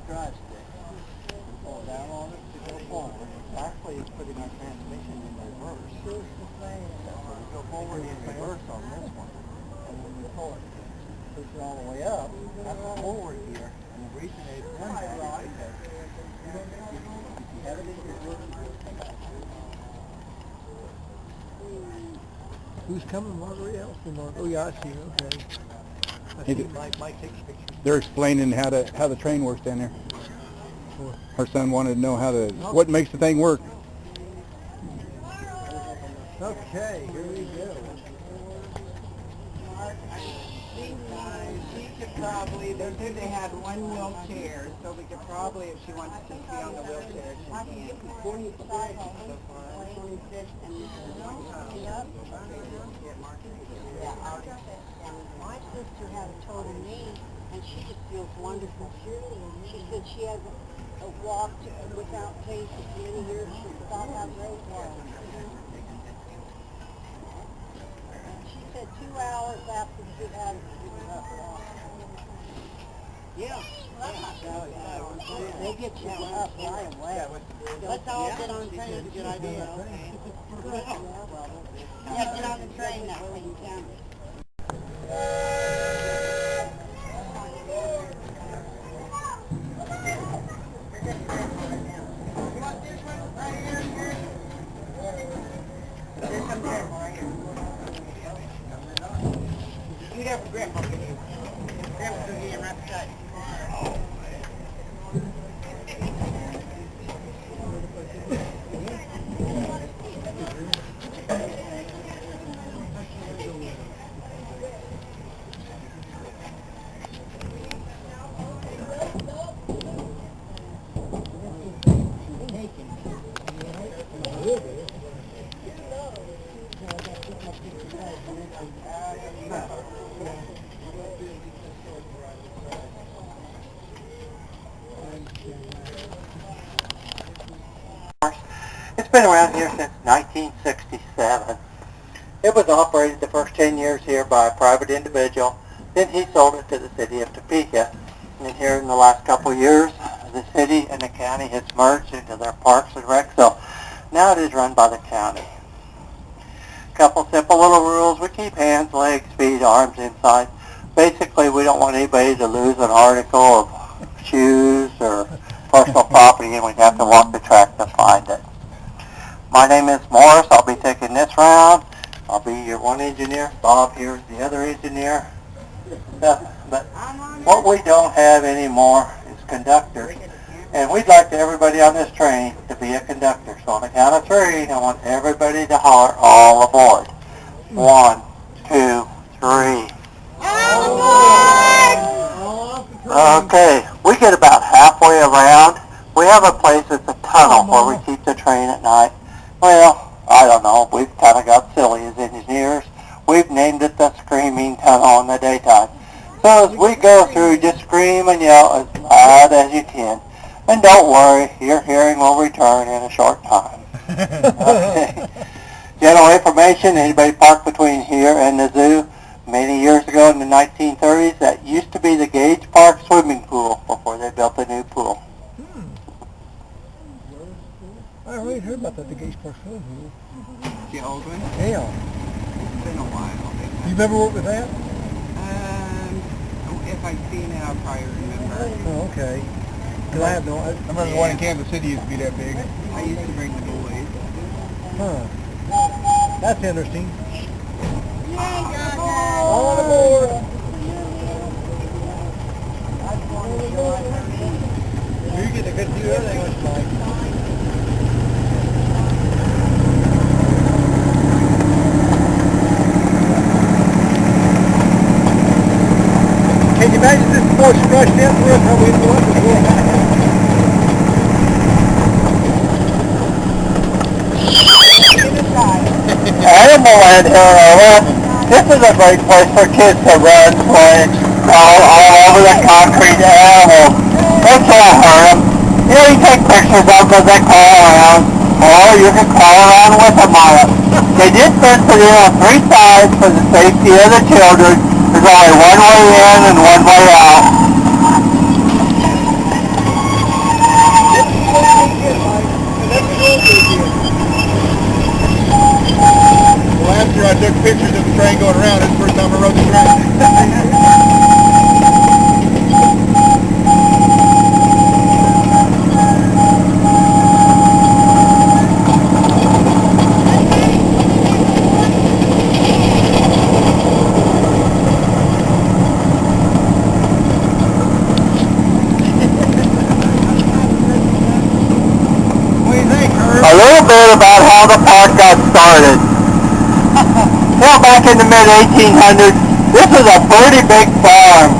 drive stick. Pull down on it to go forward. Actually, it's putting our transmission in reverse. So we go forward in reverse on this one. And when you pull it, push it all the way up, that's forward here. And the reason they've done that is because if you have it in reverse, who's coming, Marguerite Elson? Oh yeah, I see. Okay. I see Mike takes pictures. They're explaining how the train works down there. Her son wanted to know what makes the thing work. Okay, here we go. She could probably, they said they had one wheelchair, so we could probably, if she wants to sit on the wheelchair, she can. My sister had a total knee, and she just feels wonderful. She said she hasn't walked without pain for many years. She thought how great it was. She said 2 hours after she had it, she was up and off. Yeah. They get you up right away. Let's all get on the train. It's a good idea. Yeah, get on the train that way you can. You'd have a grip on you. Grandma's going to get right beside you. It's been around here since 1967. It was operated the first 10 years here by a private individual. Then he sold it to the city of Topeka. And here in the last couple of years, the city and the county has merged into their parks and rec. So now it is run by the county. Couple simple little rules. We keep hands, legs, feet, arms inside. Basically, we don't want anybody to lose an article of shoes or personal property, and we'd have to walk the track to find it. My name is Morris. I'll be taking this round. I'll be your one engineer. Bob here is the other engineer. But what we don't have anymore is conductors. And we'd like everybody on this train to be a conductor. So on the count of 3, I want everybody to holler, all aboard. 1, 2, 3. Okay, we get about halfway around. We have a place that's a tunnel where we keep the train at night. Well, I don't know. We've kind of got silly as engineers. We've named it the Screaming Tunnel in the daytime. So as we go through, just scream and yell as loud as you can. And don't worry, your hearing will return in a short time. Okay. General information, anybody parked between here and the zoo? Many years ago in the 1930s, that used to be the Gage Park swimming pool before they built a new pool. I already heard about that, the Gage Park swimming pool. The old one? Yeah. It's been a while. You've ever worked with that? If I see it, I'll probably remember. Oh, okay. Because I have no... I remember the one in Kansas City used to be that big. I used to bring the boys. Huh. That's interesting. All aboard! You get a good view of everything, looks like. Can you imagine this voice rushed in for us how we go up before? Animal Land area. This is a great place for kids to run, play, crawl all over the concrete animals. They can't hurt them. You know, you take pictures of them as they crawl around, or you can crawl around with them on it. They did fence it in on 3 sides for the safety of the children. There's only one way in and one way out. old they did. Well, last year I took pictures of the train going around. It's the first time I rode the train. A little bit about how the park got started. Well, back in the mid-1800s, this was a pretty big farm.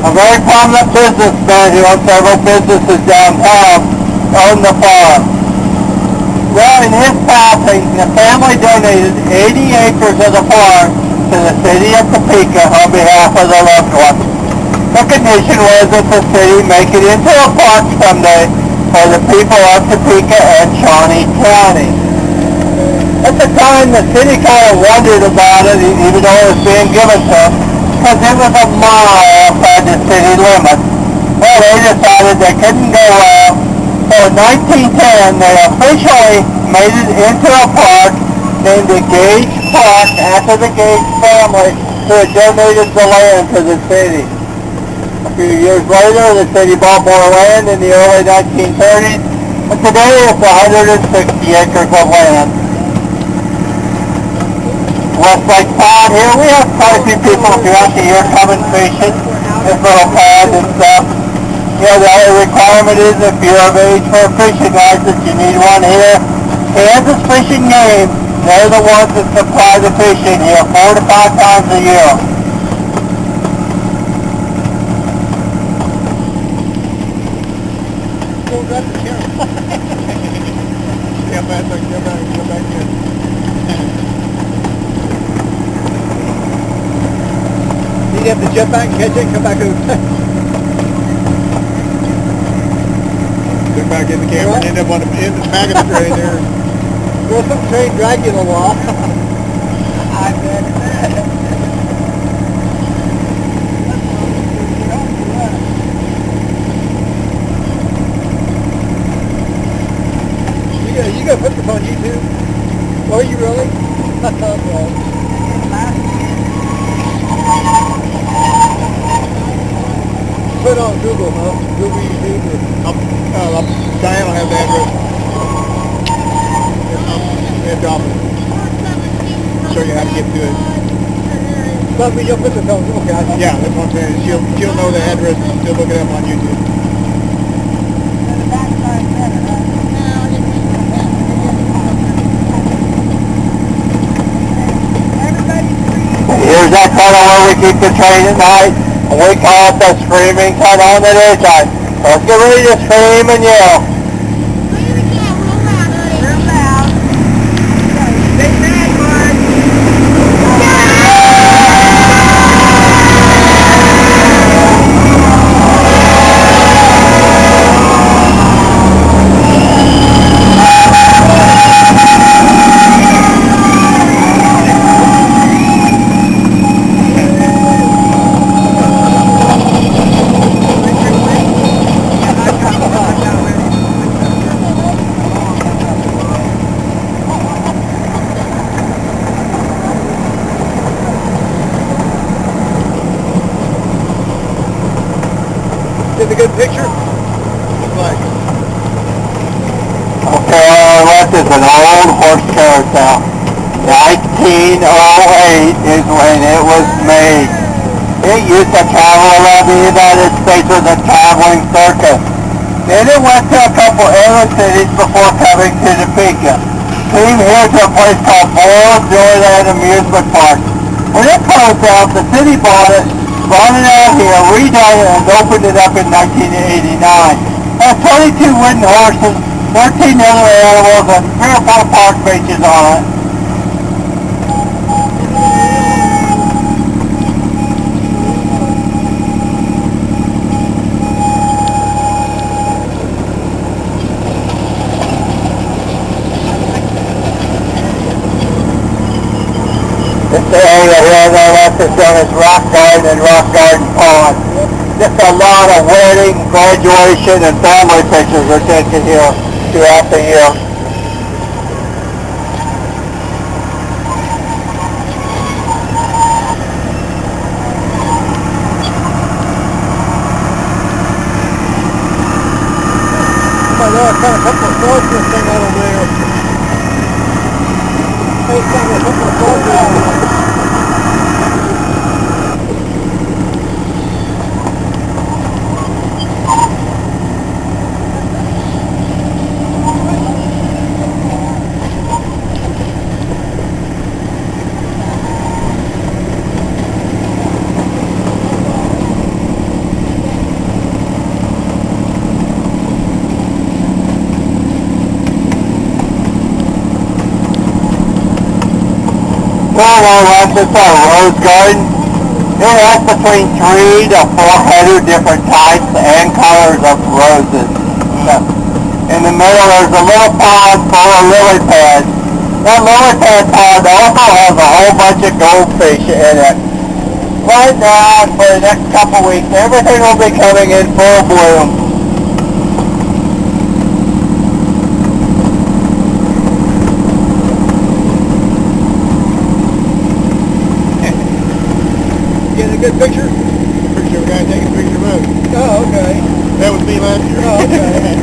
A very prominent businessman who owned several businesses downtown owned the farm. Well, in his passing, the family donated 80 acres of the farm to the city of Topeka on behalf of the loved ones. The condition was that the city make it into a park someday for the people of Topeka and Shawnee County. At the time, the city kind of wondered about it, even though it was being given to them, because it was a mile outside the city limits. Well, they decided they couldn't go well, so in 1910, they officially made it into a park named the Gage Park after the Gage family who had donated the land to the city. A few years later, the city bought more land in the early 1930s, and today it's 160 acres of land. Westlake Pond here, we have quite a few people throughout the year coming fishing this little pond and stuff. You know, the only requirement is if you're of age for a fishing license, you need one here. Kansas Fishing Game, they're the ones that supply the fishing here 4 to 5 times a year. Yeah, back here. You have to jump back and catch it and come back over. Get back in the camera and end up on in the back of the train there. Well, some train dragged you a while. I bet. You gonna put this on YouTube? Oh, you really? Put it on Google, huh? Google YouTube. Diane will have the address. And drop it. Show you how to get to it. But you'll put this on, okay. Yeah, that's what I'm saying. She'll know the address. She'll look it up on YouTube. Here's that tunnel where we keep the train at night, and we call it the screaming tunnel in the daytime. Let's get ready to scream and yell. Real loud. Stay mad, Mark. Is it a good picture? Like. Okay, on our left is an old horse carousel. 1908 is when it was made. It used to travel around the United States with a traveling circus. Then it went to a couple other cities before coming to Topeka. Came here to a place called Boyle Joyland Amusement Park. When it closed out, the city bought it out here, redone it, and opened it up in 1989. It has 22 wooden horses, 13 other animals, and 3 or 4 park benches on it. This area here on the left is known as Rock Garden and Rock Garden Pond. Just a lot of wedding, graduation, and family pictures are taken here throughout the year. it's got a couple of frogs this thing over there. It's got a couple of frogs over there. This is our rose garden. It has between 3 to 400 different types and colors of roses. So, in the middle there's a little pond full of lily pads. That lily pad pond also has a whole bunch of goldfish in it. Right now, for the next couple weeks, everything will be coming in full bloom. Getting a good picture? Picture of a guy taking a picture of us. Oh, okay. That was me last year. Oh, okay.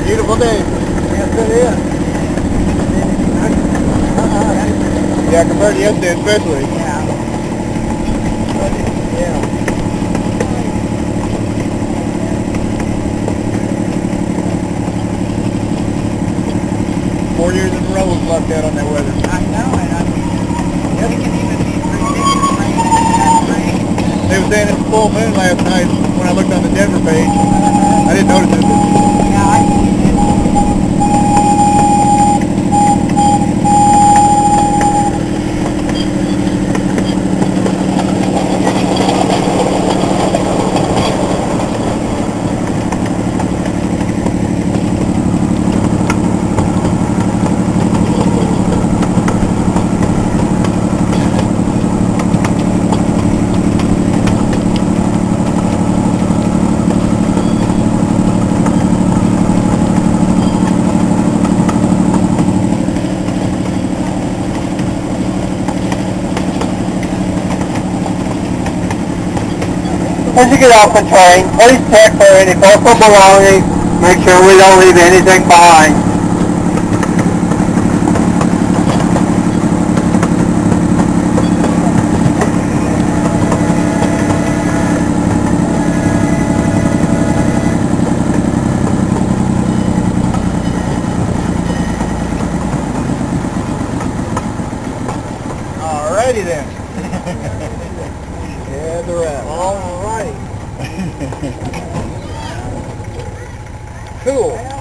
Beautiful day. Yes, it is. Yeah, compared to yesterday especially. Yeah. Yeah. 4 years in a row we've lucked out on that weather. I know it. I mean, it can even be ridiculous rain and it's rain. They were saying it's full moon last night when I looked on the Denver page. I didn't notice it. Yeah, I seen it. As you get off the train, please check for any personal belongings. Make sure we don't leave anything behind. Alrighty then. Yeah, the rest. All right. Cool.